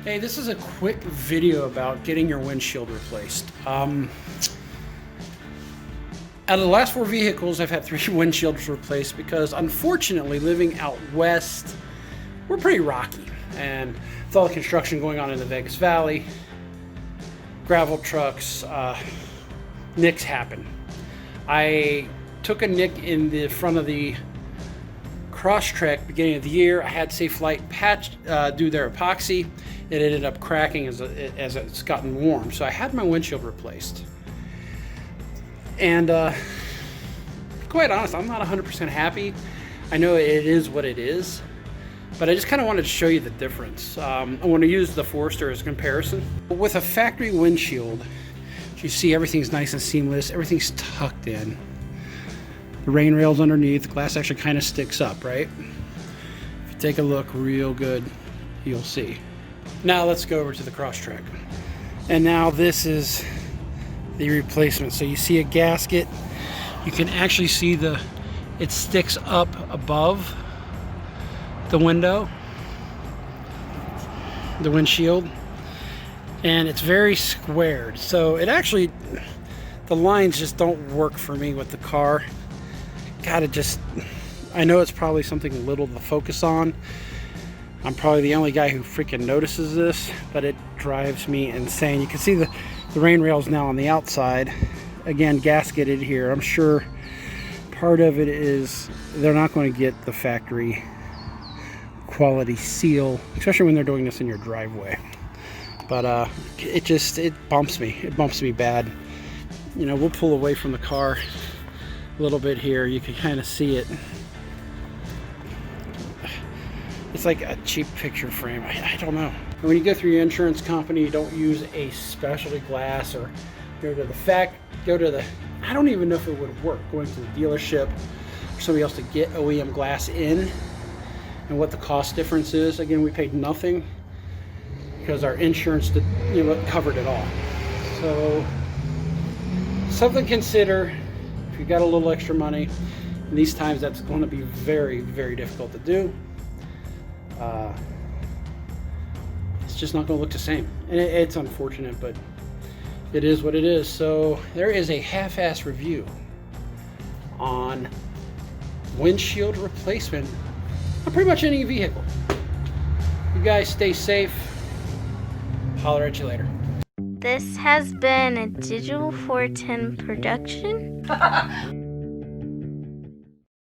Hey, this is a quick video about getting your windshield replaced. Out of the last 4 vehicles, I've had 3 windshields replaced because unfortunately living out west, we're pretty rocky. And with all the construction going on in the Vegas Valley, gravel trucks, nicks happen. I took a nick in the front of the Crosstrek beginning of the year. I had Safe Light patch do their epoxy. It ended up cracking as it's gotten warm. So I had my windshield replaced. And quite honest, I'm not 100% happy. I know it is what it is, but I just kind of wanted to show you the difference. I want to use the Forester as a comparison. With a factory windshield, you see everything's nice and seamless. Everything's tucked in. The rain rail's underneath. The glass actually kind of sticks up, right? If you take a look real good, you'll see. Now let's go over to the Crosstrek. And now this is the replacement. So you see a gasket. You can actually see it sticks up above the window, the windshield, and it's very squared. So it actually, the lines just don't work for me with the car. I know it's probably something little to focus on. I'm probably the only guy who freaking notices this, but it drives me insane. You can see the rain rails now on the outside. Again, gasketed here. I'm sure part of it is they're not going to get the factory quality seal, especially when they're doing this in your driveway. But it bumps me. It bumps me bad. You know, we'll pull away from the car a little bit here. You can kind of see it. It's like a cheap picture frame. I don't know. When you go through your insurance company, you don't use a specialty glass or go to the I don't even know if it would work going to the dealership or somebody else to get OEM glass in, and what the cost difference is. Again, we paid nothing because our insurance covered it all. So something to consider if you got a little extra money. In these times, that's going to be very, very difficult to do. It's just not going to look the same, and it's unfortunate, but it is what it is. So there is a half-ass review on windshield replacement on pretty much any vehicle. You guys stay safe. Holler at you later. This has been a Digital 410 production.